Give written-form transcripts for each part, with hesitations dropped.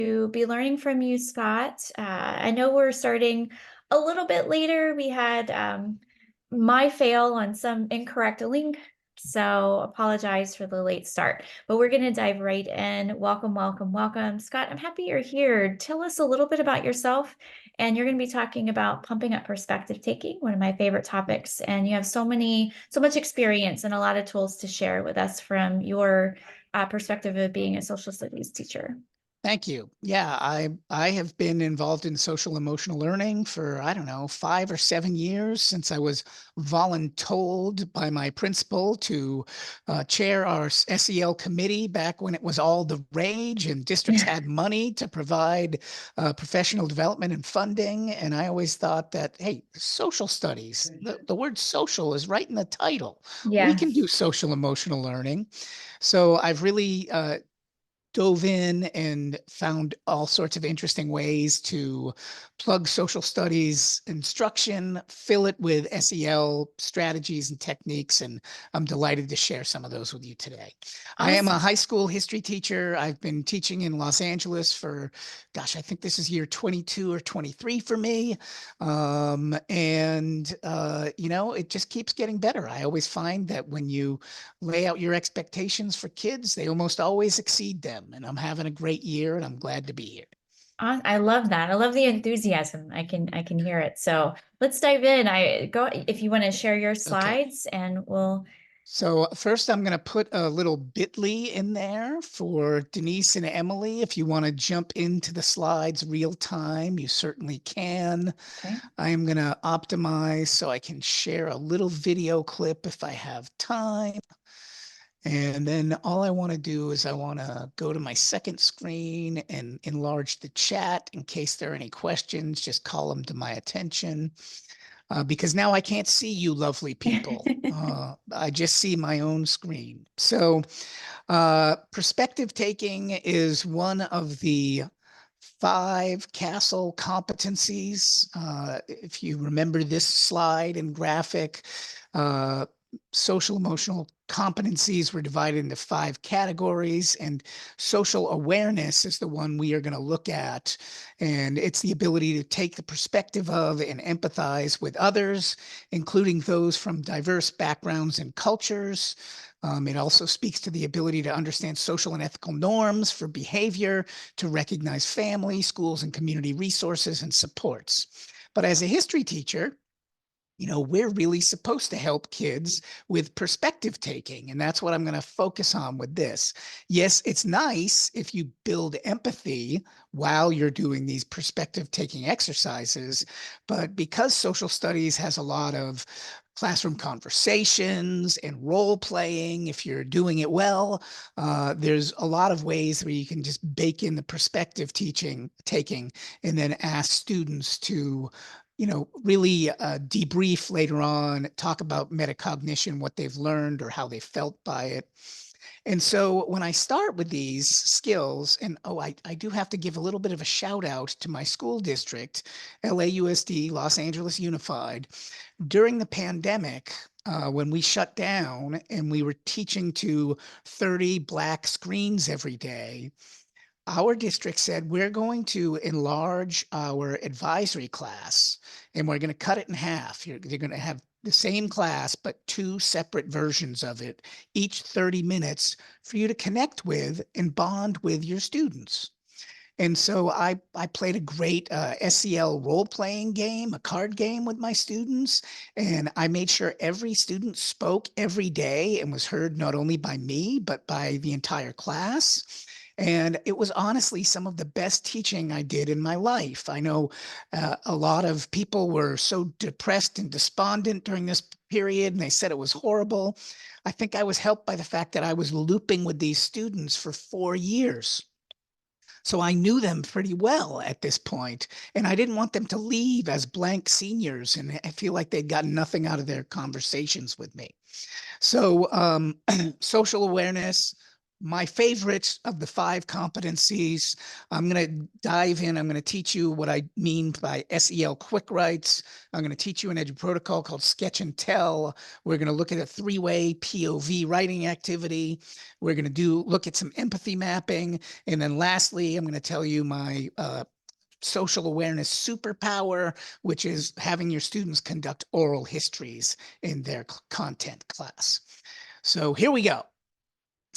To be learning from you, Scott. I know we're starting a little bit later. We had my fail on some incorrect link, so apologize for the late start. But we're going to dive right in. Welcome, welcome, welcome. Scott, I'm happy you're here. Tell us a little bit about yourself. And you're going to be talking about pumping up perspective taking, one of my favorite topics. And you have so much experience and a lot of tools to share with us from your perspective of being a social studies teacher. Thank you. Yeah, I have been involved in social emotional learning for, I don't know, 5 or 7 years since I was voluntold by my principal to chair our SEL committee back when it was all the rage and districts had money to provide professional development and funding. And I always thought that, hey, social studies, the word social is right in the title. We Yeah. can do social emotional learning. So I've really dove in and found all sorts of interesting ways to plug social studies instruction, fill it with SEL strategies and techniques. And I'm delighted to share some of those with you today. I am a Awesome. high school history teacher. I've been teaching in Los Angeles for, gosh, I think this is year 22 or 23 for me. It just keeps getting better. I always find that when you lay out your expectations for kids, they almost always exceed them. And I'm having a great year and I'm glad to be here. I love that. I love the enthusiasm. I can hear it. So let's dive in. I go if you want to share your Okay. slides and we'll So first I'm going to put a little bit.ly in there for Denise and Emily. If you want to jump into the slides real time, you certainly can. okay. I am going to optimize so I can share a little video clip if I have time. And then all I want to do is I want to go to my second screen and enlarge the chat in case there are any questions, just call them to my attention. Because now I can't see you lovely people. I just see my own screen. So perspective taking is one of the 5 CASTLE competencies. If you remember this slide and graphic, uh, social emotional competencies were divided into 5 categories, and social awareness is the one we are going to look at. And it's the ability to take the perspective of and empathize with others, including those from diverse backgrounds and cultures. It also speaks to the ability to understand social and ethical norms for behavior, to recognize family, schools, and community resources and supports. But as a history teacher, we're really supposed to help kids with perspective taking. And that's what I'm going to focus on with this. Yes, it's nice if you build empathy while you're doing these perspective taking exercises. But because social studies has a lot of classroom conversations and role playing, if you're doing it well, there's a lot of ways where you can just bake in the perspective taking and then ask students to really debrief later on, talk about metacognition, what they've learned or how they felt by it. And so when I start with these skills, and I do have to give a little bit of a shout out to my school district, LAUSD, Los Angeles Unified. During the pandemic, when we shut down and we were teaching to 30 Black screens every day, our district said we're going to enlarge our advisory class and we're going to cut it in half. They're going to have the same class, but 2 separate versions of it, each 30 minutes for you to connect with and bond with your students. And so I played a great SEL role-playing game, a card game with my students, and I made sure every student spoke every day and was heard not only by me, but by the entire class. And it was honestly some of the best teaching I did in my life. I know a lot of people were so depressed and despondent during this period, and they said it was horrible. I think I was helped by the fact that I was looping with these students for 4 years. So I knew them pretty well at this point, and I didn't want them to leave as blank seniors and I feel like they'd gotten nothing out of their conversations with me. So social awareness, my favorite of the 5 competencies. I'm going to dive in. I'm going to teach you what I mean by SEL quick writes. I'm going to teach you an EDU protocol called Sketch and Tell. We're going to look at a 3-way POV writing activity. We're going to look at some empathy mapping. And then lastly, I'm going to tell you my social awareness superpower, which is having your students conduct oral histories in their content class. So here we go.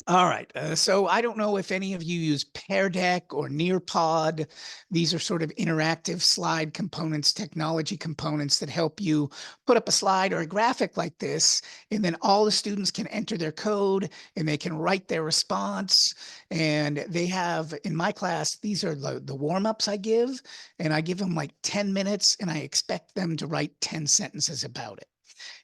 All right. So I don't know if any of you use Pear Deck or Nearpod. These are sort of interactive slide components, technology components that help you put up a slide or a graphic like this. And then all the students can enter their code and they can write their response. And they have, in my class, these are the warm-ups I give. And I give them like 10 minutes and I expect them to write 10 sentences about it.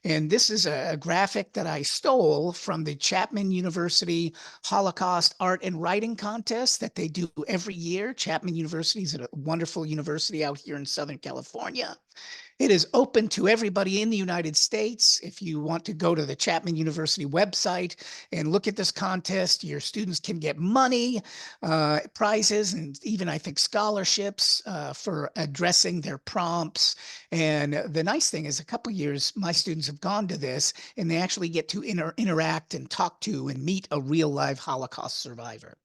And this is a graphic that I stole from the Chapman University Holocaust Art and Writing Contest that they do every year. Chapman University is a wonderful university out here in Southern California. It is open to everybody in the United States. If you want to go to the Chapman University website and look at this contest, your students can get money, prizes, and even I think scholarships for addressing their prompts. And the nice thing is a couple years, my students have gone to this and they actually get to interact and talk to and meet a real live Holocaust survivor.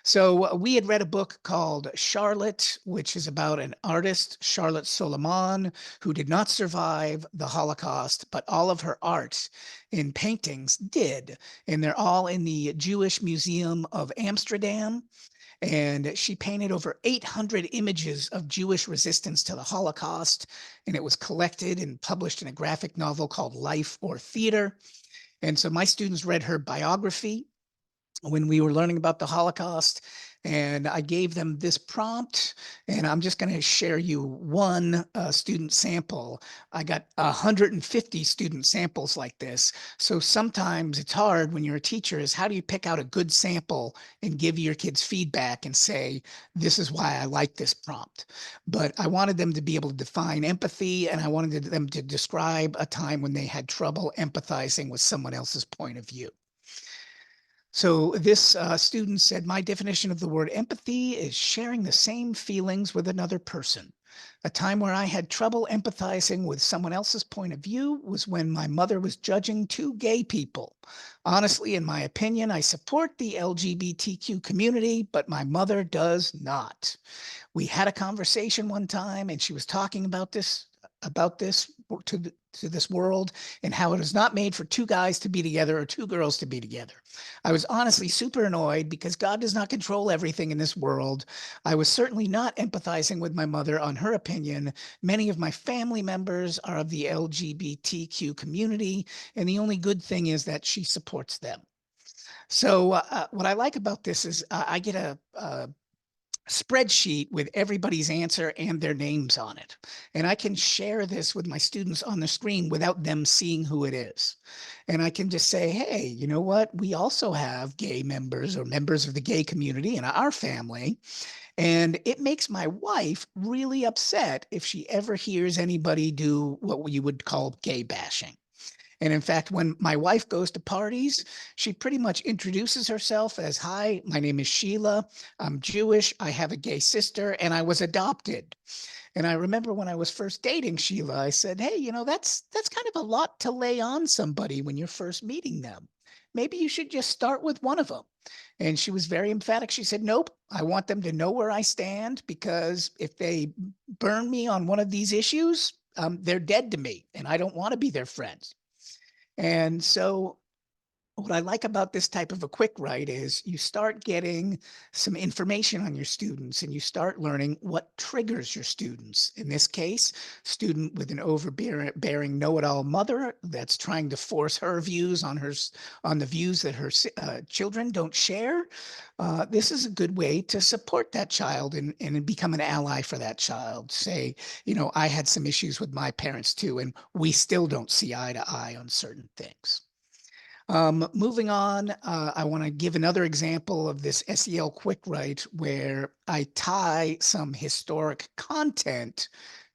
So we had read a book called Charlotte, which is about an artist, Charlotte Solomon, who did not survive the Holocaust, but all of her art in paintings did. And they're all in the Jewish Museum of Amsterdam. And she painted over 800 images of Jewish resistance to the Holocaust. And it was collected and published in a graphic novel called Life or Theater. And so my students read her biography when we were learning about the Holocaust. And I gave them this prompt, and I'm just going to share you one student sample. I got 150 student samples like this. So sometimes it's hard when you're a teacher is how do you pick out a good sample and give your kids feedback and say, this is why I like this prompt. But I wanted them to be able to define empathy, and I wanted them to describe a time when they had trouble empathizing with someone else's point of view. So this student said, my definition of the word empathy is sharing the same feelings with another person. A time where I had trouble empathizing with someone else's point of view was when my mother was judging 2 gay people. Honestly, in my opinion, I support the LGBTQ community, but my mother does not. We had a conversation one time and she was talking about this to this world and how it is not made for 2 guys to be together or 2 girls to be together. I was honestly super annoyed because God does not control everything in this world. I was certainly not empathizing with my mother on her opinion. Many of my family members are of the LGBTQ community, and the only good thing is that she supports them. So what I like about this is I get a spreadsheet with everybody's answer and their names on it. And I can share this with my students on the screen without them seeing who it is. And I can just say, hey, you know what? We also have gay members or members of the gay community in our family. And it makes my wife really upset if she ever hears anybody do what you would call gay bashing. And in fact, when my wife goes to parties, she pretty much introduces herself as, hi, my name is Sheila. I'm Jewish. I have a gay sister and I was adopted. And I remember when I was first dating Sheila, I said, hey, you know, that's kind of a lot to lay on somebody when you're first meeting them. Maybe you should just start with one of them. And she was very emphatic. She said, nope, I want them to know where I stand because if they burn me on one of these issues, they're dead to me and I don't want to be their friends. And so what I like about this type of a quick write is you start getting some information on your students and you start learning what triggers your students. In this case, student with an overbearing know-it-all mother that's trying to force her views on the views that her children don't share. This is a good way to support that child and become an ally for that child. Say, you know, I had some issues with my parents too, and we still don't see eye to eye on certain things. Moving on, I want to give another example of this SEL quick write where I tie some historic content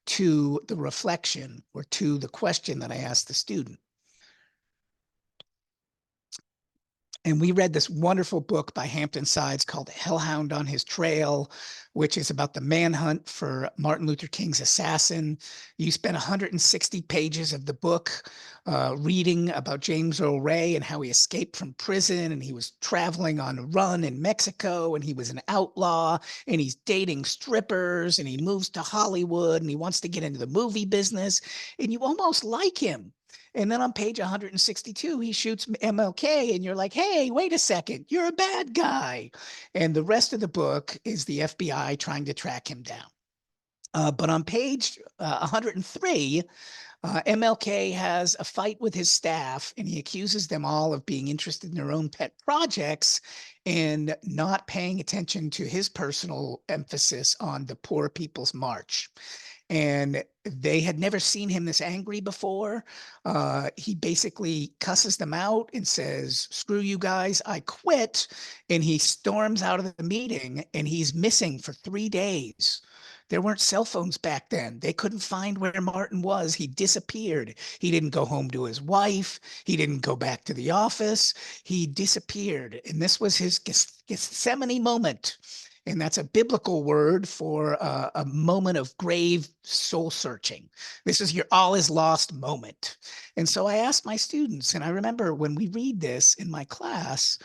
to the reflection or to the question that I asked the student. And we read this wonderful book by Hampton Sides called Hellhound on His Trail, which is about the manhunt for Martin Luther King's assassin. You spent 160 pages of the book reading about James Earl Ray and how he escaped from prison, and he was traveling on a run in Mexico, and he was an outlaw, and he's dating strippers, and he moves to Hollywood, and he wants to get into the movie business, and you almost like him. And then on page 162, he shoots MLK, and you're like, hey, wait a second, you're a bad guy. And the rest of the book is the FBI trying to track him down. But on page 103, MLK has a fight with his staff, and he accuses them all of being interested in their own pet projects and not paying attention to his personal emphasis on the Poor People's March. And they had never seen him this angry before. He basically cusses them out and says, screw you guys, I quit. And he storms out of the meeting, and he's missing for 3 days. There weren't cell phones back then. They couldn't find where Martin was. He disappeared. He didn't go home to his wife. He didn't go back to the office. He disappeared. And this was his Gethsemane moment. And that's a biblical word for a moment of grave soul searching. This is your all is lost moment. And so I asked my students, and I remember when we read this in my class,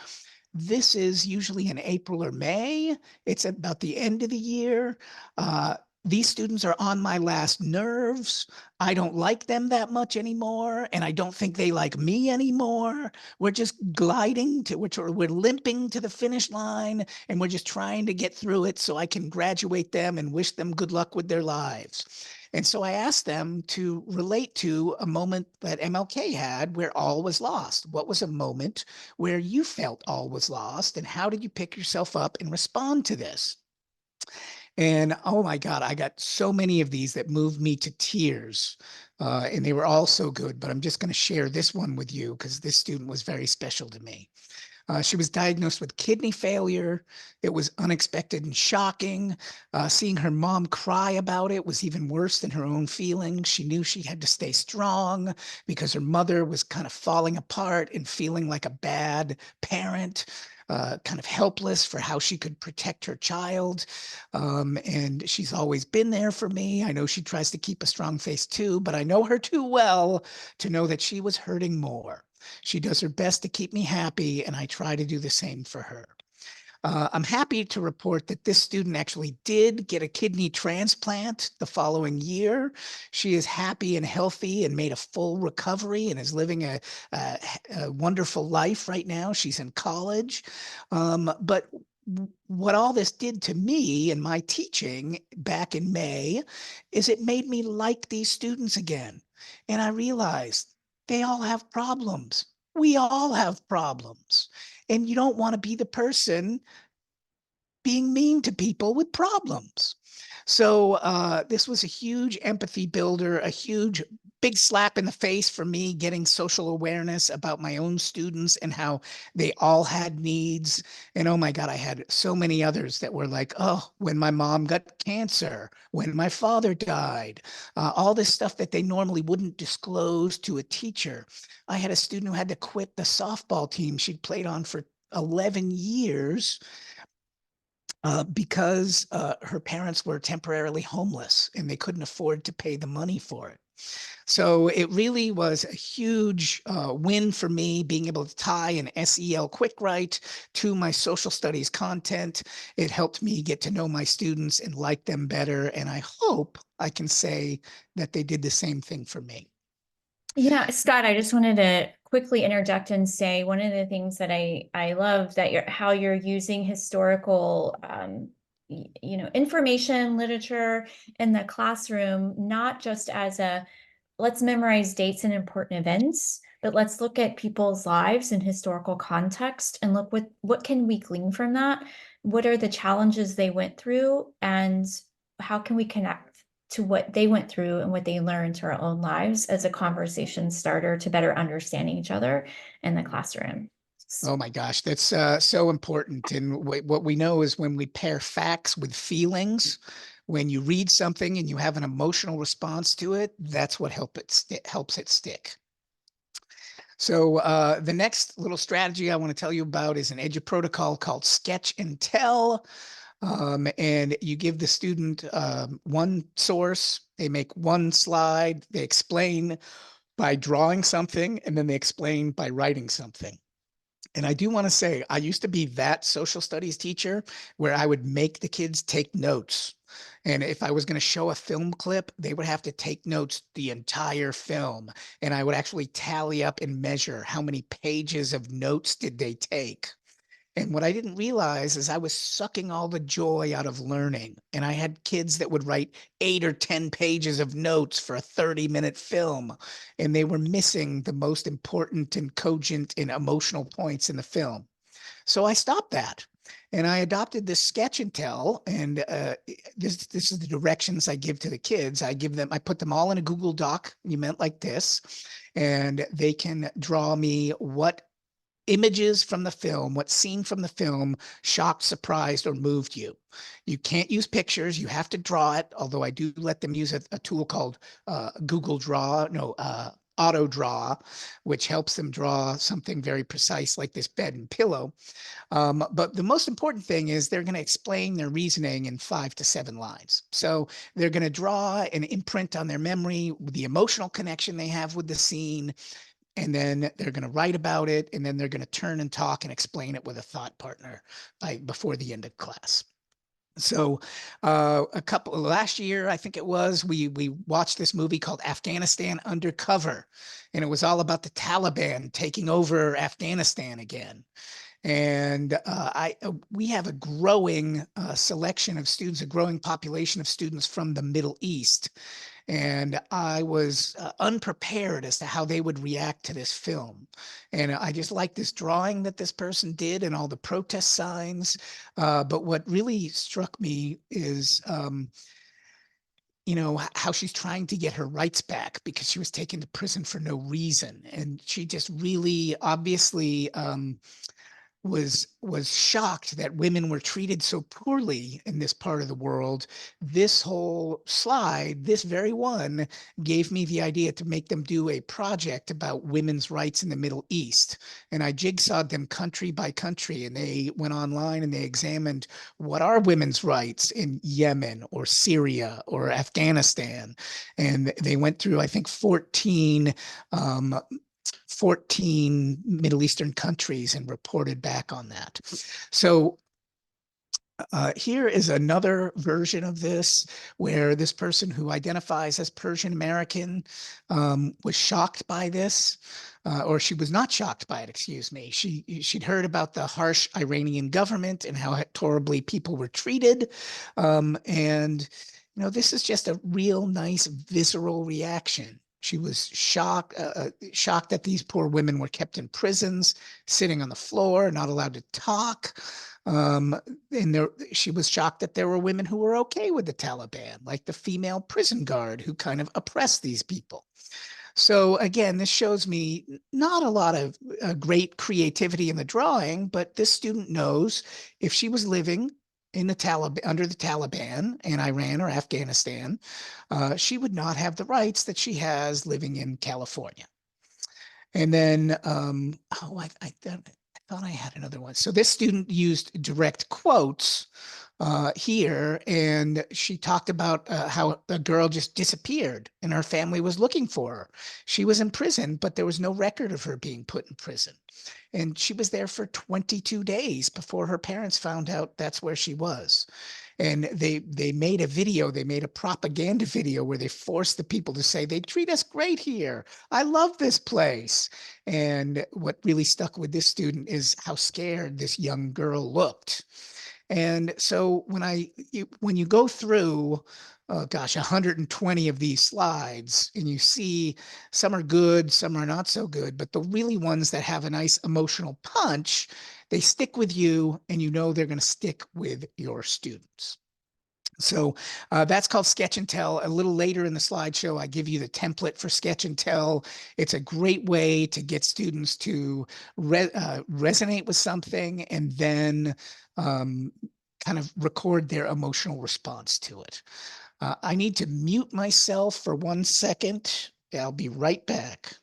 this is usually in April or May. It's about the end of the year. These students are on my last nerves. I don't like them that much anymore, and I don't think they like me anymore. We're just gliding to, we're limping to the finish line, and we're just trying to get through it so I can graduate them and wish them good luck with their lives. And so I asked them to relate to a moment that MLK had where all was lost. What was a moment where you felt all was lost, and how did you pick yourself up and respond to this? And oh my God, I got so many of these that moved me to tears. And they were all so good, but I'm just going to share this one with you because this student was very special to me. She was diagnosed with kidney failure. It was unexpected and shocking. Seeing her mom cry about it was even worse than her own feelings. She knew she had to stay strong because her mother was kind of falling apart and feeling like a bad parent. Kind of helpless for how she could protect her child. And she's always been there for me. I know she tries to keep a strong face too, but I know her too well to know that she was hurting more. She does her best to keep me happy, and I try to do the same for her. I'm happy to report that this student actually did get a kidney transplant the following year. She is happy and healthy and made a full recovery and is living a wonderful life right now. She's in college. But what all this did to me and my teaching back in May is it made me like these students again. And I realized they all have problems. We all have problems. And you don't want to be the person being mean to people with problems. So this was a huge empathy builder, a huge big slap in the face for me getting social awareness about my own students and how they all had needs. And oh my God, I had so many others that were like, oh, when my mom got cancer, when my father died, all this stuff that they normally wouldn't disclose to a teacher. I had a student who had to quit the softball team she'd played on for 11 years because her parents were temporarily homeless and they couldn't afford to pay the money for it. So it really was a huge win for me being able to tie an SEL quick write to my social studies content. It helped me get to know my students and like them better. And I hope I can say that they did the same thing for me. Yeah, Scott, I just wanted to quickly interject and say one of the things that I love that you're how you're using historical information, literature in the classroom, not just as a let's memorize dates and important events, but let's look at people's lives in historical context and look what can we glean from that? What are the challenges they went through, and how can we connect to what they went through and what they learned to our own lives as a conversation starter to better understanding each other in the classroom. Oh my gosh, that's so important. And what we know is when we pair facts with feelings, when you read something and you have an emotional response to it, that's what helps it stick. So the next little strategy I want to tell you about is an edu protocol called Sketch and Tell. And you give the student one source, they make one slide, they explain by drawing something, and then they explain by writing something. And I do want to say, I used to be that social studies teacher where I would make the kids take notes. And if I was going to show a film clip, they would have to take notes the entire film. And I would actually tally up and measure how many pages of notes did they take. And what I didn't realize is I was sucking all the joy out of learning. And I had kids that would write 8 or 10 pages of notes for a 30-minute film, and they were missing the most important and cogent and emotional points in the film. So I stopped that. And I adopted this sketch and tell, and this is the directions I give to the kids. I put them all in a Google Doc. You meant like this, and they can draw me what images from the film, what scene from the film shocked, surprised, or moved you. You can't use pictures. You have to draw it, although I do let them use a tool called Google Draw, no, Auto Draw, which helps them draw something very precise like this bed and pillow. But the most important thing is they're going to explain their reasoning in 5 to 7 lines. So they're going to draw an imprint on their memory, the emotional connection they have with the scene, and then they're going to write about it, and then they're going to turn and talk and explain it with a thought partner before the end of class. So a couple last year, I think it was, we watched this movie called Afghanistan Undercover, and it was all about the Taliban taking over Afghanistan again. And we have a growing selection of students, a growing population of students from the Middle East. And I was unprepared as to how they would react to this film. And I just like this drawing that this person did and all the protest signs. But what really struck me is, how she's trying to get her rights back because she was taken to prison for no reason. And she just really obviously was shocked that women were treated so poorly in this part of the world. This whole slide, this very one, gave me the idea to make them do a project about women's rights in the Middle East. And I jigsawed them country by country, and they went online and they examined what are women's rights in Yemen or Syria or Afghanistan. And they went through, I think, 14 Middle Eastern countries and reported back on that. So here is another version of this where this person who identifies as Persian American was shocked by this, or she was not shocked by it, excuse me. She'd heard about the harsh Iranian government and how horribly people were treated. And this is just a real nice visceral reaction. She was shocked that these poor women were kept in prisons, sitting on the floor, not allowed to talk. And she was shocked that there were women who were okay with the Taliban, like the female prison guard who kind of oppressed these people. So again, this shows me not a lot of great creativity in the drawing, but this student knows if she was living in the Taliban, under the Taliban in Iran or Afghanistan, she would not have the rights that she has living in California. And then, I thought I had another one. So this student used direct quotes here, and she talked about how a girl just disappeared and her family was looking for her. She was in prison, but there was no record of her being put in prison. And she was there for 22 days before her parents found out that's where she was. And they made a video, they made a propaganda video where they forced the people to say, they treat us great here. I love this place. And what really stuck with this student is how scared this young girl looked. And so when you go through, oh gosh, 120 of these slides, and you see some are good, some are not so good, but the really ones that have a nice emotional punch, they stick with you, and they're going to stick with your students. So that's called Sketch and Tell. A little later in the slideshow, I give you the template for Sketch and Tell. It's a great way to get students to resonate with something and then kind of record their emotional response to it. I need to mute myself for 1 second. I'll be right back.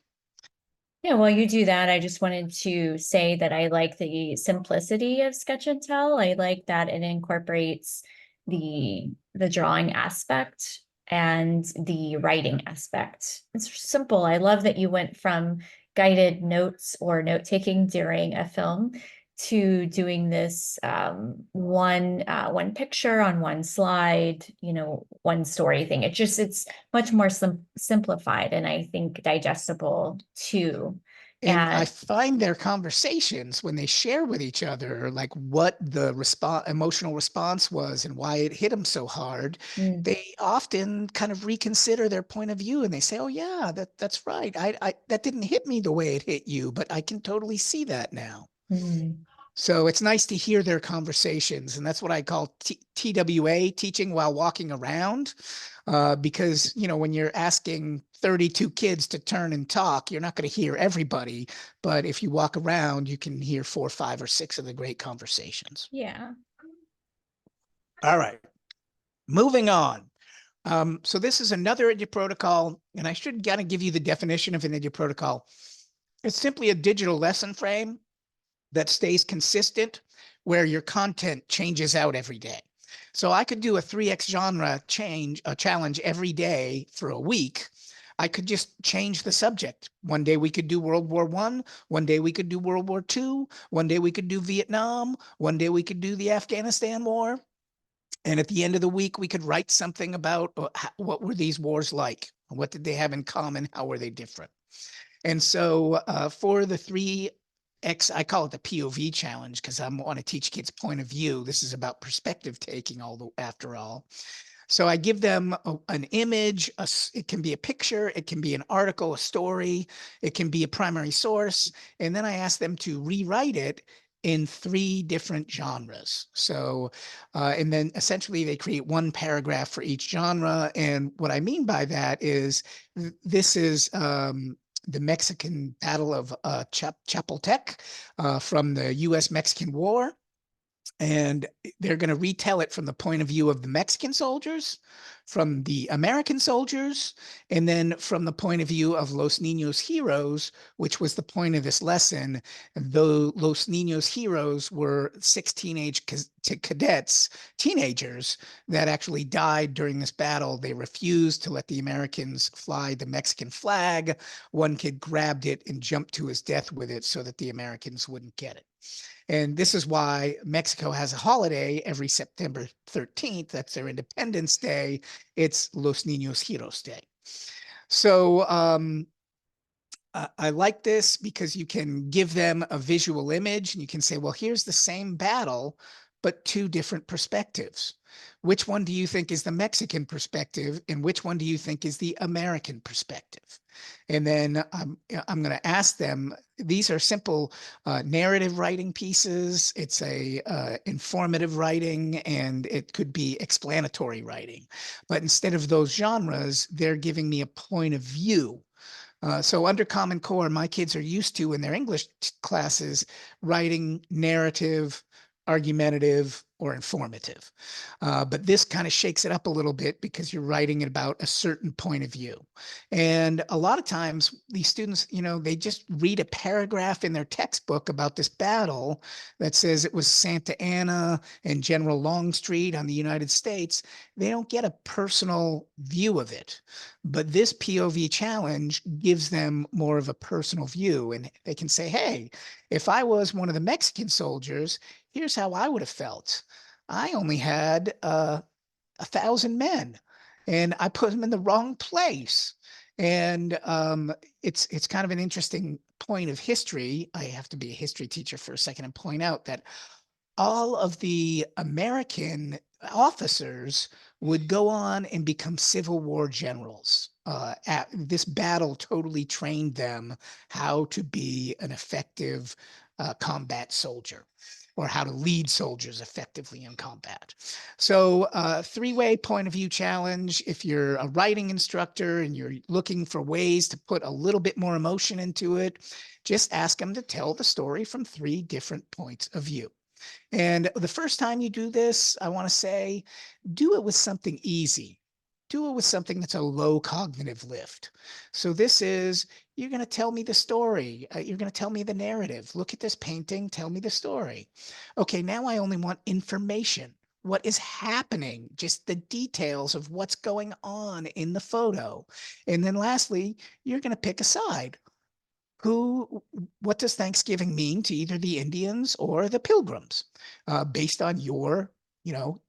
Yeah, while you do that, I just wanted to say that I like the simplicity of sketch and tell. I like that it incorporates the drawing aspect and the writing aspect. It's simple. I love that you went from guided notes or note taking during a film to doing this one picture on one slide, one story thing. It's much more simplified and I think digestible too. And I And find their conversations when they share with each other, like what the emotional response was and why it hit them so hard, mm, they often kind of reconsider their point of view and they say, "Oh yeah, that's right. That didn't hit me the way it hit you, but I can totally see that now." mm, So it's nice to hear their conversations, and that's what I call TWA, teaching while walking around. Because when you're asking 32 kids to turn and talk, you're not going to hear everybody, but if you walk around, you can hear 4, 5, or 6 of the great conversations. yeah. All right, moving on. So this is another IDIA protocol, and I should kind of give you the definition of an IDIA protocol. It's simply a digital lesson frame that stays consistent where your content changes out every day. So I could do a 3x genre a challenge every day for a week. I could just change the subject. One day we could do World War one day we could do World War II, one day we could do Vietnam, one day we could do the Afghanistan War. And at the end of the week, we could write something about what were these wars like? What did they have in common? How were they different? And so for the 3X, I call it the POV challenge because I want to teach kids point of view. This is about perspective taking after all. So I give them an image, it can be a picture, it can be an article, a story, it can be a primary source, and then I ask them to rewrite it in 3 different genres. So, and then essentially they create one paragraph for each genre. And what I mean by that is this is the Mexican Battle of Chapultepec from the U.S.-Mexican War, and they're going to retell it from the point of view of the Mexican soldiers, from the American soldiers, and then from the point of view of Los Niños heroes, which was the point of this lesson. Though Los Niños heroes were 6 teenage cadets, teenagers that actually died during this battle. They refused to let the Americans fly the Mexican flag. One kid grabbed it and jumped to his death with it so that the Americans wouldn't get it. And this is why Mexico has a holiday every September 13th. That's their Independence Day. It's Los Niños Heroes Day. So I like this because you can give them a visual image and you can say, well, here's the same battle, but 2 different perspectives. Which one do you think is the Mexican perspective and which one do you think is the American perspective? And then I'm going to ask them, these are simple narrative writing pieces. It's a informative writing and it could be explanatory writing. But instead of those genres, they're giving me a point of view. So under Common Core, my kids are used to in their English classes writing narrative, argumentative, or informative. But this kind of shakes it up a little bit because you're writing it about a certain point of view. And a lot of times these students, they just read a paragraph in their textbook about this battle that says it was Santa Anna and General Longstreet on the United States. They don't get a personal view of it. But this POV challenge gives them more of a personal view, and they can say, hey, if I was one of the Mexican soldiers, here's how I would have felt. I only had 1,000 men, and I put them in the wrong place. And it's kind of an interesting point of history. I have to be a history teacher for a second and point out that all of the American officers would go on and become Civil War generals. This battle totally trained them how to be an effective combat soldier or how to lead soldiers effectively in combat. So 3-way point of view challenge. If you're a writing instructor and you're looking for ways to put a little bit more emotion into it, just ask them to tell the story from 3 different points of view. And the first time you do this, I want to say, do it with something easy. do it with something that's a low cognitive lift. So this is, you're going to tell me the story. You're going to tell me the narrative. Look at this painting. Tell me the story. Okay, now I only want information. What is happening? Just the details of what's going on in the photo. And then lastly, you're going to pick a side. What does Thanksgiving mean to either the Indians or the Pilgrims, based on your, you know,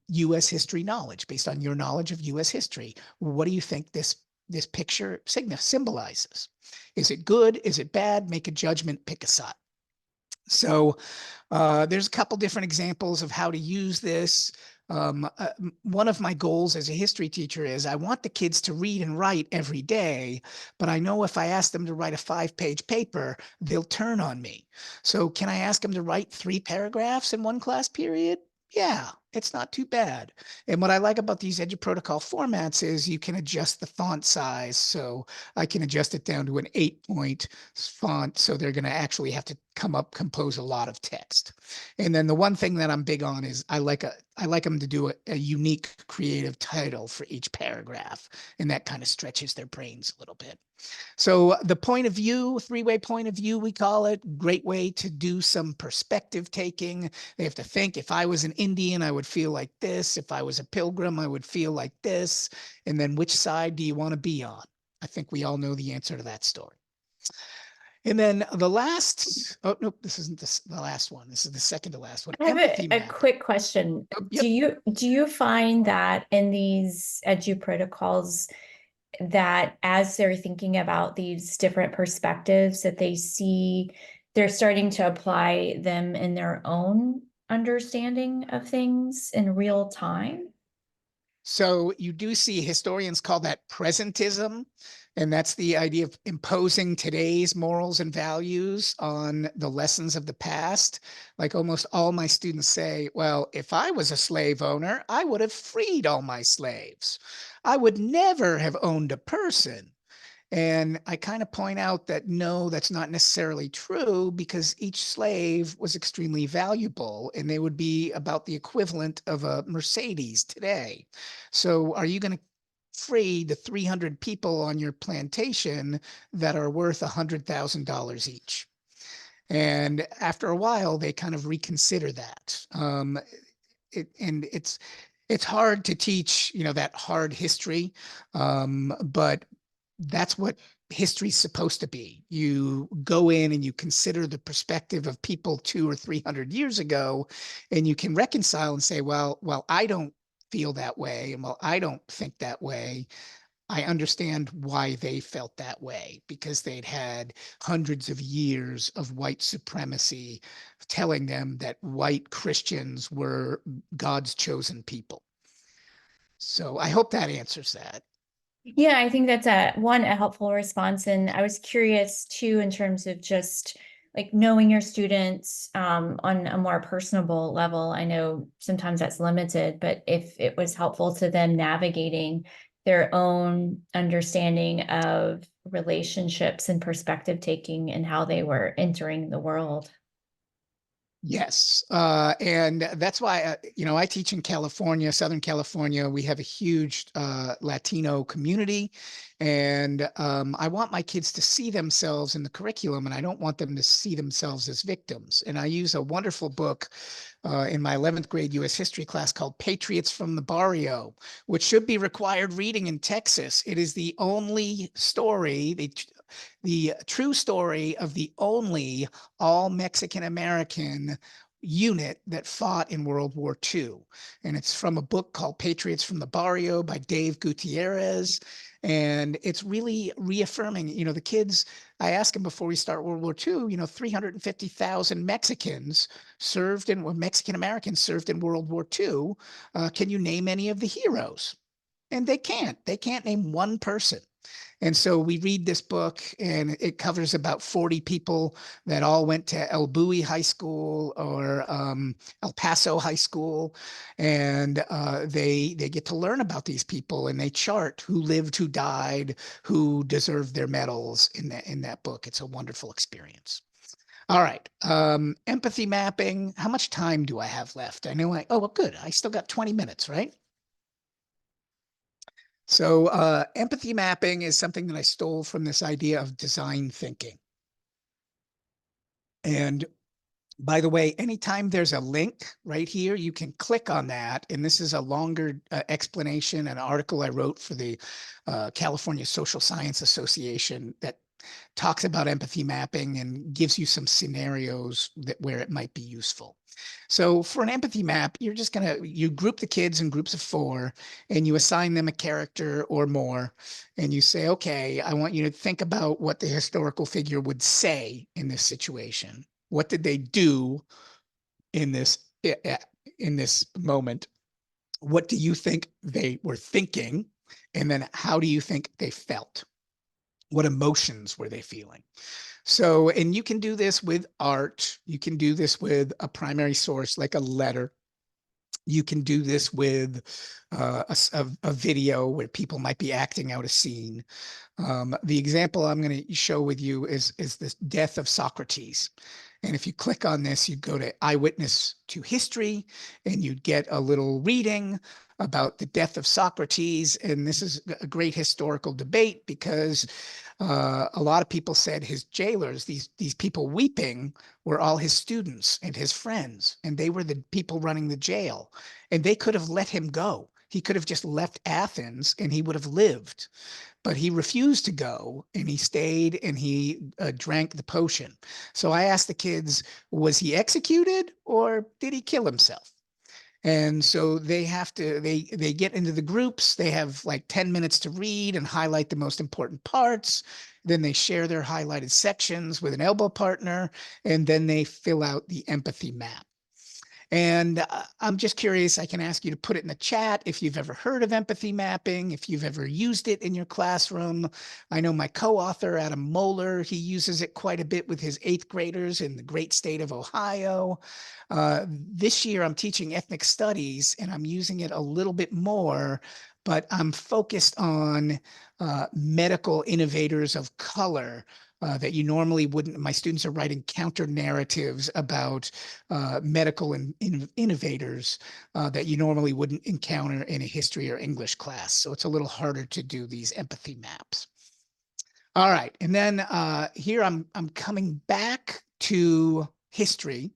U.S. history knowledge, based on your knowledge of U.S. history? What do you think this picture symbolizes? Is it good? Is it bad? Make a judgment, pick a side. So there's a couple different examples of how to use this. One of my goals as a history teacher is I want the kids to read and write every day, but I know if I ask them to write a 5-page paper, they'll turn on me. So can I ask them to write 3 paragraphs in one class period? Yeah, it's not too bad. And what I like about these EduProtocol formats is you can adjust the font size. So I can adjust it down to an 8-point font. So they're going to actually have to compose a lot of text. And then the one thing that I'm big on is I like them to do a unique creative title for each paragraph. And that kind of stretches their brains a little bit. So the point of view, 3-way point of view, we call it, great way to do some perspective taking. They have to think, if I was an Indian, I would feel like this. If I was a pilgrim, I would feel like this. And then which side do you want to be on? I think we all know the answer to that story. And then the last, oh, nope, this isn't the last one. This is the second to last one, I have empathy a mapping. quick question. Oh, Do yep. you find that in these edu protocols that as they're thinking about these different perspectives that they see, they're starting to apply them in their own understanding of things in real time? So you do see historians call that presentism, and that's the idea of imposing today's morals and values on the lessons of the past. Like almost all my students say, well, if I was a slave owner, I would have freed all my slaves. I would never have owned a person. And I kind of point out that no, that's not necessarily true because each slave was extremely valuable and they would be about the equivalent of a Mercedes today. So are you going to free the 300 people on your plantation that are worth $100,000 each? And after a while, they kind of reconsider that. And it's hard to teach, that hard history, but that's what history's supposed to be. You go in and you consider the perspective of people 200 or 300 years ago, and you can reconcile and say, well, I don't feel that way, and well, I don't think that way. I understand why they felt that way because they'd had hundreds of years of white supremacy telling them that white Christians were God's chosen people. So I hope that answers that. Yeah, I think that's a helpful response. And I was curious too, in terms of just like knowing your students on a more personable level. I know sometimes that's limited, but if it was helpful to them navigating their own understanding of relationships and perspective taking and how they were entering the world. Yes. And that's why, I teach in California, Southern California. We have a huge Latino community. And I want my kids to see themselves in the curriculum, and I don't want them to see themselves as victims. And I use a wonderful book in my 11th grade U.S. history class called Patriots from the Barrio, which should be required reading in Texas. It is the only story, the true story of the only all Mexican American unit that fought in World War II. And it's from a book called Patriots from the Barrio by Dave Gutierrez. And it's really reaffirming, the kids, I asked them before we start World War II, 350,000 Mexicans served in, well, Mexican Americans served in World War II. Can you name any of the heroes? And they can't. They can't name one person. And so we read this book, and it covers about 40 people that all went to El Bowie High School or El Paso High School, and they get to learn about these people, and they chart who lived, who died, who deserved their medals in that book. It's a wonderful experience. All right, empathy mapping. How much time do I have left? I know oh, well, good. I still got 20 minutes, right? So empathy mapping is something that I stole from this idea of design thinking. And by the way, anytime there's a link right here, you can click on that. And this is a longer explanation, an article I wrote for the California Social Science Association that talks about empathy mapping and gives you some scenarios that where it might be useful. So for an empathy map, you're just you group the kids in groups of 4 and you assign them a character or more. And you say, okay, I want you to think about what the historical figure would say in this situation. What did they do in this moment? What do you think they were thinking? And then how do you think they felt? What emotions were they feeling? So, and you can do this with art. You can do this with a primary source like a letter. You can do this with a video where people might be acting out a scene. The example I'm going to show with you is this death of Socrates. And if you click on this, you go to Eyewitness to History and you'd get a little reading about the death of Socrates. And this is a great historical debate because a lot of people said his jailers, these people weeping, were all his students and his friends, and they were the people running the jail. And they could have let him go. He could have just left Athens and he would have lived. But he refused to go and he stayed and he drank the potion. So I asked the kids, was he executed or did he kill himself? And so they get into the groups. They have like 10 minutes to read and highlight the most important parts. Then they share their highlighted sections with an elbow partner, and then they fill out the empathy map. And I'm just curious, I can ask you to put it in the chat if you've ever heard of empathy mapping, if you've ever used it in your classroom. I know my co-author, Adam Moeller, he uses it quite a bit with his 8th graders in the great state of Ohio. This year I'm teaching ethnic studies and I'm using it a little bit more, but I'm focused on medical innovators of color that you normally wouldn't. My students are writing counter narratives about medical innovators that you normally wouldn't encounter in a history or English class. So it's a little harder to do these empathy maps. All right, and then here I'm coming back to history.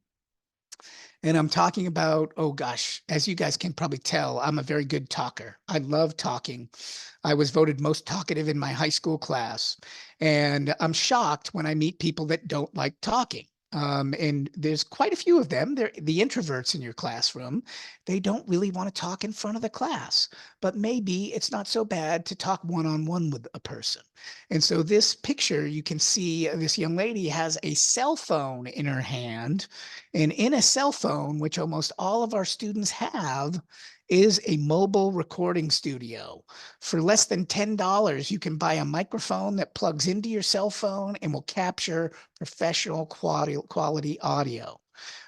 And I'm talking about, oh gosh, as you guys can probably tell, I'm a very good talker. I love talking. I was voted most talkative in my high school class. And I'm shocked when I meet people that don't like talking. And there's quite a few of them. They're the introverts in your classroom. They don't really want to talk in front of the class, but maybe it's not so bad to talk one-on-one with a person. And so this picture, you can see this young lady has a cell phone in her hand. And in a cell phone, which almost all of our students have, is a mobile recording studio. For less than $10, you can buy a microphone that plugs into your cell phone and will capture professional quality audio.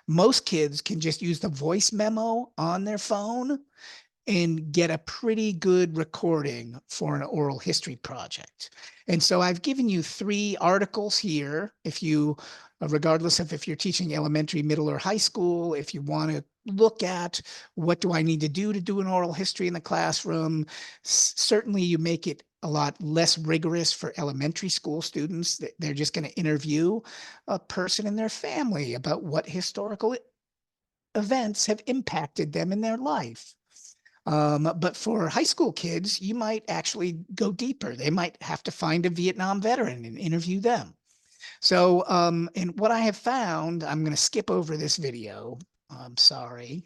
Most kids can just use the voice memo on their phone and get a pretty good recording for an oral history project. And so I've given you 3 articles here. If you, regardless of if you're teaching elementary, middle, or high school, if you want to look at what do I need to do an oral history in the classroom, certainly you make it a lot less rigorous for elementary school students. They're just going to interview a person in their family about what historical events have impacted them in their life. But for high school kids, you might actually go deeper. They might have to find a Vietnam veteran and interview them. So, and what I have found, I'm going to skip over this video. I'm sorry.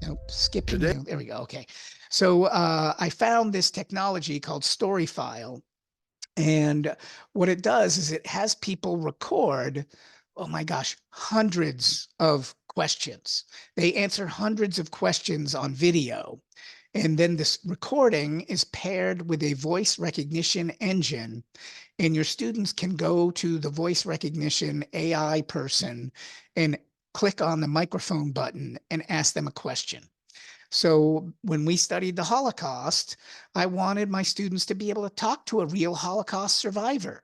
Nope, skipping. Today, There we go. Okay. So I found this technology called StoryFile. And what it does is it has people record, oh my gosh, hundreds of questions. They answer hundreds of questions on video. And then this recording is paired with a voice recognition engine. And your students can go to the voice recognition AI person and click on the microphone button and ask them a question. So when we studied the Holocaust, I wanted my students to be able to talk to a real Holocaust survivor,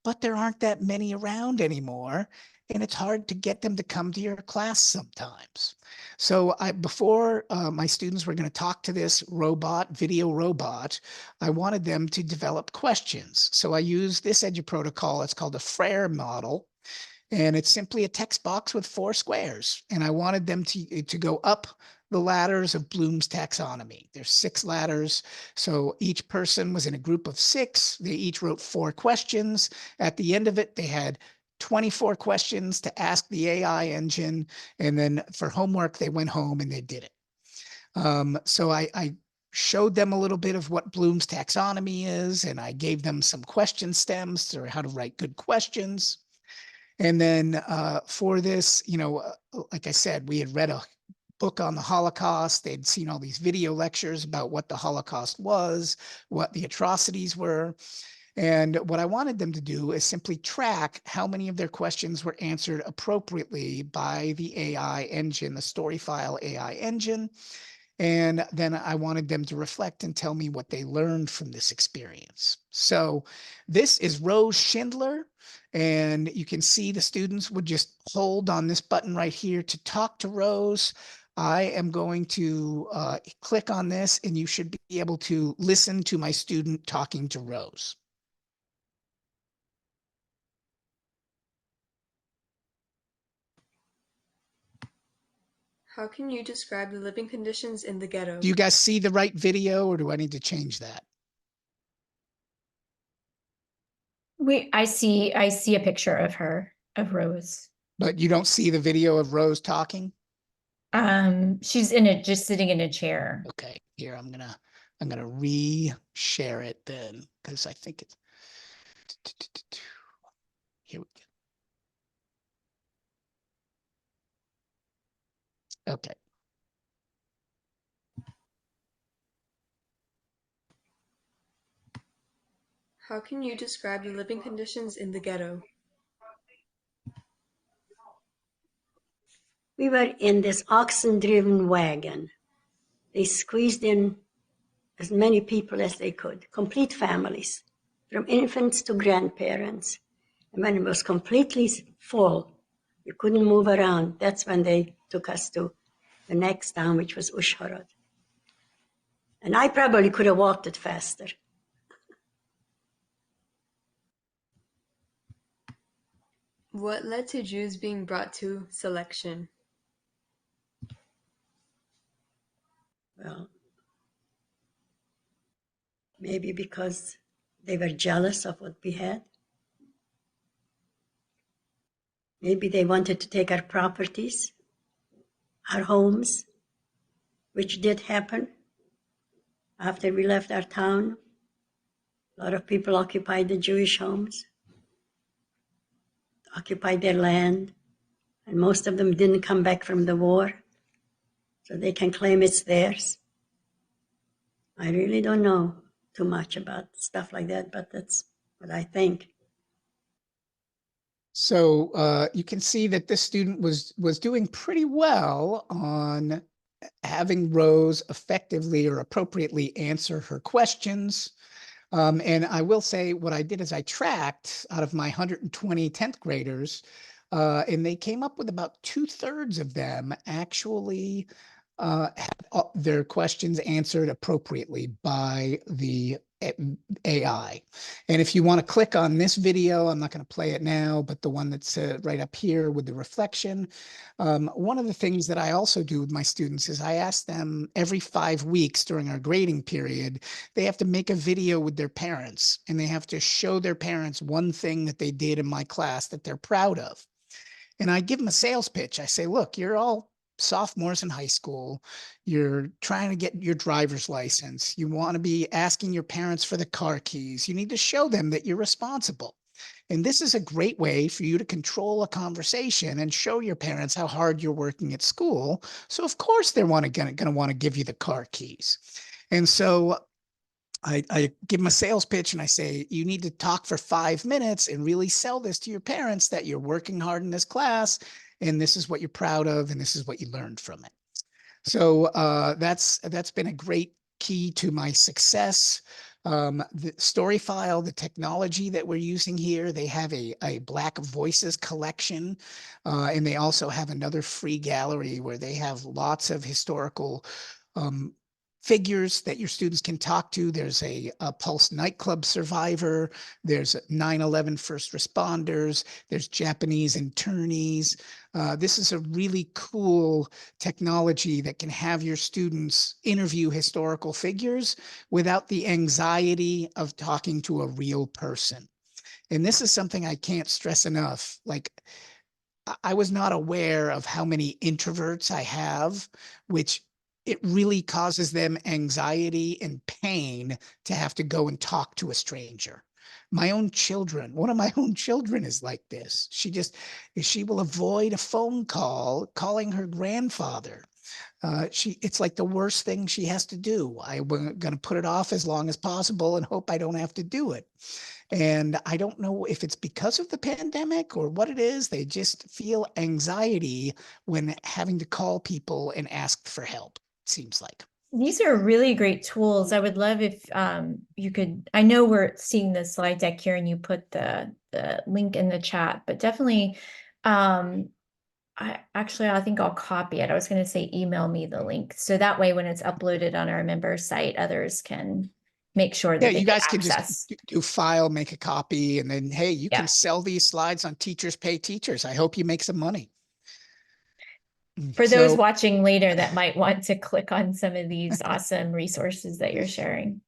but there aren't that many around anymore. and it's hard to get them to come to your class sometimes. So before my students were going to talk to this video robot, I wanted them to develop questions. So I used this EduProtocol. It's called a Frere model. And it's simply a text box with 4 squares. And I wanted them to go up the ladders of Bloom's taxonomy. There's 6 ladders. So each person was in a group of 6. They each wrote 4 questions. At the end of it, they had 24 questions to ask the AI engine. And then for homework, they went home and they did it. So I showed them a little bit of what Bloom's taxonomy is, and I gave them some question stems or how to write good questions. And then for this, like I said, we had read a book on the Holocaust. They'd seen all these video lectures about what the Holocaust was, what the atrocities were. And what I wanted them to do is simply track how many of their questions were answered appropriately by the AI engine, the Storyfile AI engine. And then I wanted them to reflect and tell me what they learned from this experience. So this is Rose Schindler. And you can see the students would just hold on this button right here to talk to Rose. I am going to click on this, and you should be able to listen to my student talking to Rose. How can you describe the living conditions in the ghetto? Do you guys see the right video, or do I need to change that? I see a picture of her, of Rose. But you don't see the video of Rose talking? She's just sitting in a chair. Okay, here I'm gonna re-share it then, because I think it's here we go. Okay. How can you describe the living conditions in the ghetto? We were in this oxen-driven wagon. They squeezed in as many people as they could, complete families, from infants to grandparents. And when it was completely full, you couldn't move around, that's when they took us to the next town, which was Uzhhorod. And I probably could have walked it faster. What led to Jews being brought to selection? Well, maybe because they were jealous of what we had. Maybe they wanted to take our properties, our homes, which did happen after we left our town. A lot of people occupied the Jewish homes, occupied their land, and most of them didn't come back from the war, so they can claim it's theirs. I really don't know too much about stuff like that, but that's what I think. So you can see that this student was doing pretty well on having Rose effectively or appropriately answer her questions. And I will say what I did is I tracked out of my 120 10th graders, and they came up with about 2/3 of them actually had their questions answered appropriately by the AI. And if you want to click on this video, I'm not going to play it now, but the one that's right up here with the reflection. One of the things that I also do with my students is I ask them every 5 weeks during our grading period, they have to make a video with their parents, and they have to show their parents one thing that they did in my class that they're proud of. And I give them a sales pitch. I say, look, you're all sophomores in high school. You're trying to get your driver's license. You want to be asking your parents for the car keys. You need to show them that you're responsible. And this is a great way for you to control a conversation and show your parents how hard you're working at school. So of course they're going to want to give you the car keys. And so I give them a sales pitch and I say, you need to talk for 5 minutes and really sell this to your parents that you're working hard in this class and this is what you're proud of and this is what you learned from it. So that's been a great key to my success The story file, the technology that we're using here, they have a Black Voices collection, and they also have another free gallery where they have lots of historical um, figures that your students can talk to. There's a Pulse nightclub survivor. There's 9/11 first responders. There's Japanese internees. This is a really cool technology that can have your students interview historical figures without the anxiety of talking to a real person. And this is something I can't stress enough. Like, I was not aware of how many introverts I have, which it really causes them anxiety and pain to have to go and talk to a stranger. My own children, one of my own children is like this. She will avoid a phone call calling her grandfather. It's like the worst thing she has to do. I'm going to put it off as long as possible and hope I don't have to do it. And I don't know if it's because of the pandemic or what it is. They just feel anxiety when having to call people and ask for help, it seems like. These are really great tools. I would love if you could, I know we're seeing the slide deck here and you put the link in the chat, but definitely I think I'll copy it. I was going to say email me the link. So that way when it's uploaded on our member site, others can make sure Yeah, that they you get guys can access. just do file, make a copy, and then, hey, you Yeah. can sell these slides on Teachers Pay Teachers. I hope you make some money. For those So, watching later that might want to click on some of these awesome resources that you're sharing.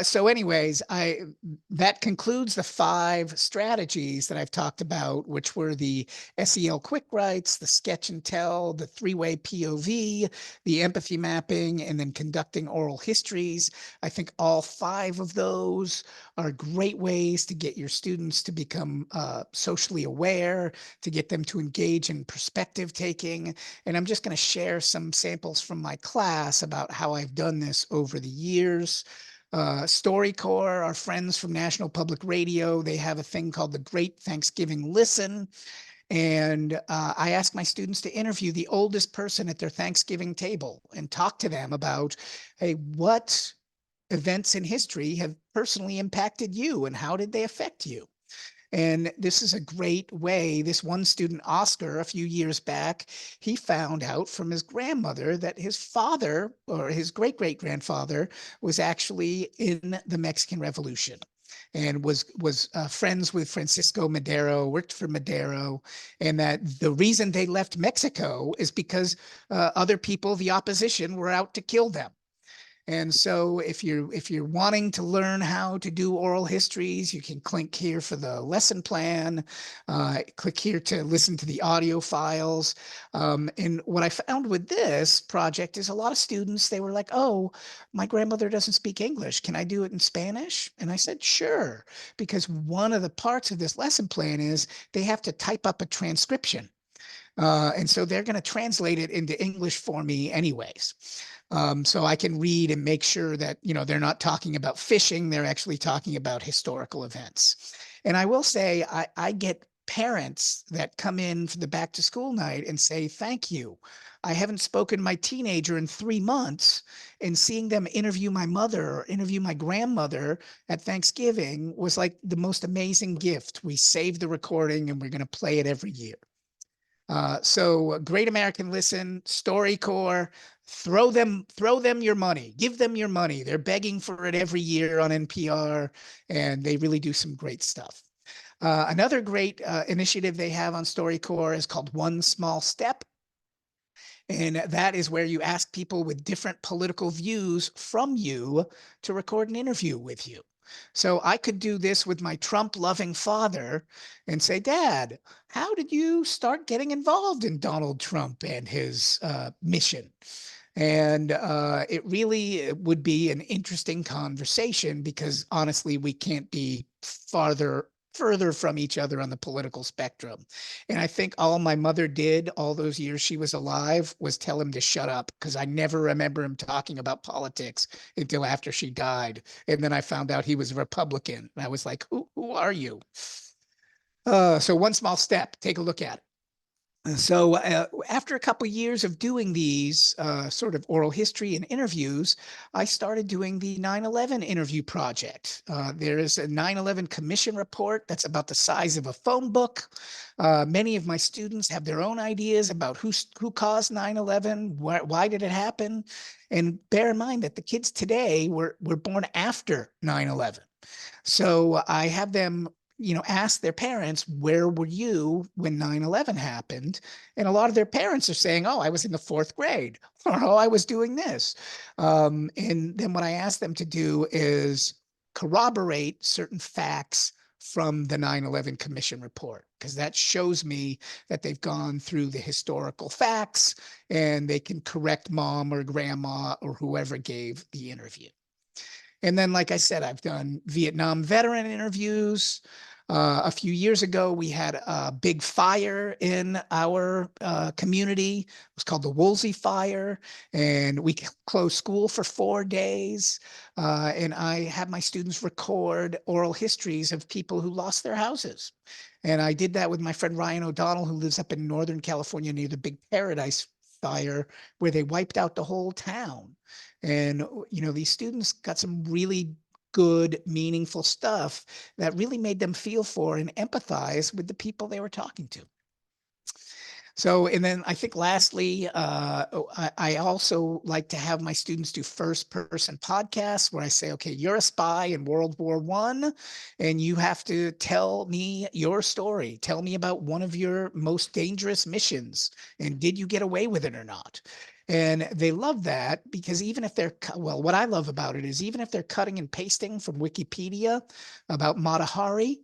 So anyways, that concludes the 5 strategies that I've talked about, which were the SEL quick writes, the sketch and tell, the 3-way POV, the empathy mapping, and then conducting oral histories. I think all 5 of those are great ways to get your students to become socially aware, to get them to engage in perspective taking. And I'm just going to share some samples from my class about how I've done this over the years. StoryCorps, our friends from National Public Radio, they have a thing called the Great Thanksgiving Listen. And I ask my students to interview the oldest person at their Thanksgiving table and talk to them about, hey, what events in history have personally impacted you and how did they affect you? And this is a great way. This one student, Oscar, a few years back, he found out from his grandmother that his father or his great-great-grandfather was actually in the Mexican Revolution and was friends with Francisco Madero, worked for Madero, and that the reason they left Mexico is because other people, the opposition, were out to kill them. And so if you're wanting to learn how to do oral histories, you can click here for the lesson plan, click here to listen to the audio files. And what I found with this project is a lot of students, they were like, oh, my grandmother doesn't speak English. Can I do it in Spanish? And I said, sure, because one of the parts of this lesson plan is they have to type up a transcription. And so they're going to translate it into English for me anyways. So I can read and make sure that, they're not talking about fishing. They're actually talking about historical events. And I will say, I get parents that come in for the back to school night and say, thank you. I haven't spoken to my teenager in 3 months, and seeing them interview my mother or interview my grandmother at Thanksgiving was like the most amazing gift. We saved the recording and we're going to play it every year. So Great American Listen, StoryCorps, throw them your money, give them your money. They're begging for it every year on NPR, and they really do some great stuff. Another great initiative they have on StoryCorps is called One Small Step. And that is where you ask people with different political views from you to record an interview with you. So I could do this with my Trump-loving father and say, Dad, how did you start getting involved in Donald Trump and his mission? And it really would be an interesting conversation because honestly, we can't be further from each other on the political spectrum. And I think all my mother did all those years she was alive was tell him to shut up, because I never remember him talking about politics until after she died. And then I found out he was a Republican. And I was like, who are you? So One Small Step, take a look at it. So after a couple years of doing these sort of oral history and interviews, I started doing the 9/11 interview project. There is a 9/11 commission report that's about the size of a phone book. Many of my students have their own ideas about who caused 9/11, why did it happen? And bear in mind that the kids today were born after 9/11. So I have them, ask their parents, where were you when 9/11 happened? And a lot of their parents are saying, oh, I was in the fourth grade, or oh, I was doing this. And then what I ask them to do is corroborate certain facts from the 9/11 Commission report, because that shows me that they've gone through the historical facts and they can correct mom or grandma or whoever gave the interview. And then, like I said, I've done Vietnam veteran interviews. A few years ago, we had a big fire in our community. It was called the Woolsey Fire, and we closed school for 4 days. And I had my students record oral histories of people who lost their houses. And I did that with my friend Ryan O'Donnell, who lives up in Northern California near the Big Paradise Fire, where they wiped out the whole town. And, these students got some really good, meaningful stuff that really made them feel for and empathize with the people they were talking to. So, and then I think lastly, I also like to have my students do first person podcasts where I say, okay, you're a spy in World War I, and you have to tell me your story. Tell me about one of your most dangerous missions. And did you get away with it or not? And they love that because even if well, what I love about it is even if they're cutting and pasting from Wikipedia about Mata Hari,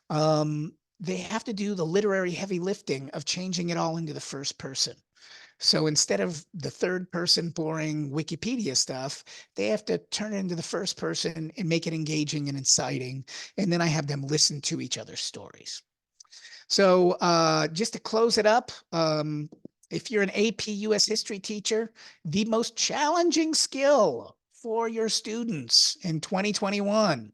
they have to do the literary heavy lifting of changing it all into the first person. So instead of the third person boring Wikipedia stuff, they have to turn it into the first person and make it engaging and inciting. And then I have them listen to each other's stories. So just to close it up, if you're an AP US history teacher, the most challenging skill for your students in 2021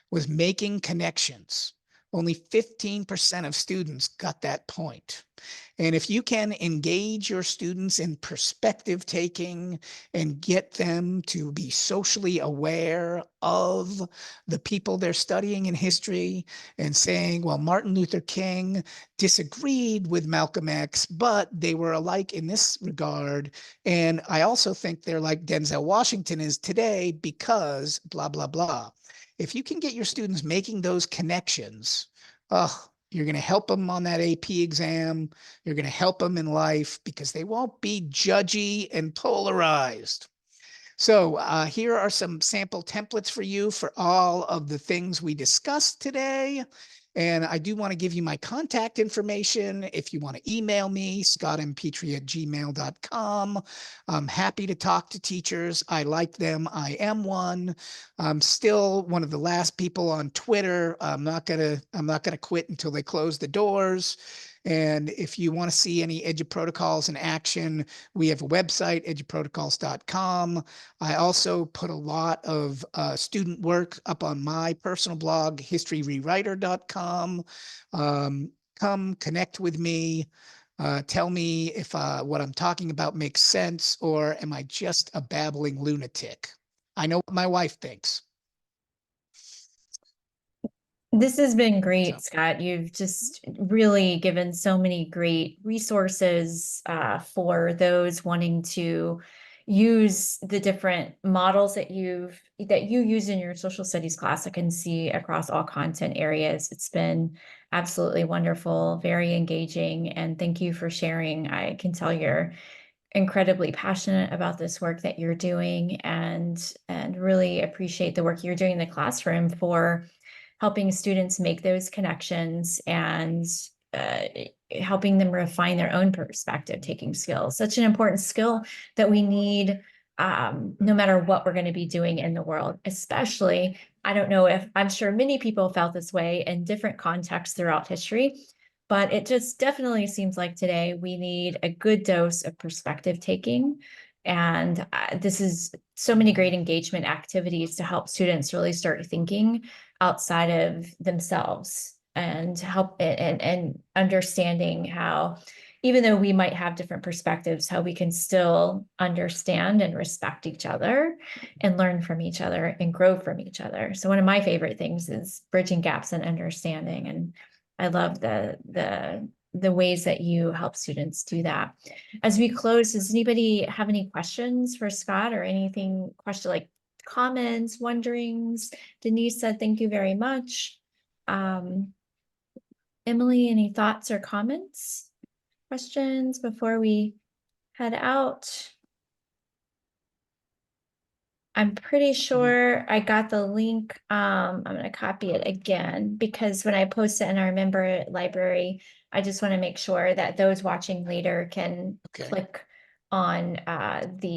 was making connections. Only 15% of students got that point. And if you can engage your students in perspective taking and get them to be socially aware of the people they're studying in history and saying, well, Martin Luther King disagreed with Malcolm X, but they were alike in this regard. And I also think they're like Denzel Washington is today because blah, blah, blah. If you can get your students making those connections, you're going to help them on that AP exam. You're going to help them in life because they won't be judgy and polarized. So here are some sample templates for you for all of the things we discussed today. And I do want to give you my contact information. If you want to email me, scottmpetri@gmail.com. I'm happy to talk to teachers. I like them. I am one. I'm still one of the last people on Twitter. I'm not gonna quit until they close the doors. And if you want to see any EduProtocols in action, we have a website, eduprotocols.com. I also put a lot of student work up on my personal blog, historyrewriter.com. Come connect with me. Tell me if what I'm talking about makes sense, or am I just a babbling lunatic? I know what my wife thinks. This has been great, So. Scott. You've just really given so many great resources for those wanting to use the different models that you use in your social studies class. I can see across all content areas. It's been absolutely wonderful, very engaging, and thank you for sharing. I can tell you're incredibly passionate about this work that you're doing, and really appreciate the work you're doing in the classroom for helping students make those connections and helping them refine their own perspective taking skills. Such an important skill that we need no matter what we're going to be doing in the world, especially, I don't know if, I'm sure many people felt this way in different contexts throughout history, but it just definitely seems like today we need a good dose of perspective taking. And this is so many great engagement activities to help students really start thinking outside of themselves and help and understanding how even though we might have different perspectives, how we can still understand and respect each other and learn from each other and grow from each other. So one of my favorite things is bridging gaps and understanding. And I love the ways that you help students do that. As we close, does anybody have any questions for Scott or anything, like comments, wonderings? Denise said, thank you very much. Emily, any thoughts or comments, questions before we head out? I'm pretty sure I got the link. I'm going to copy it again because when I post it in our member library, I just want to make sure that those watching later can Okay. click on the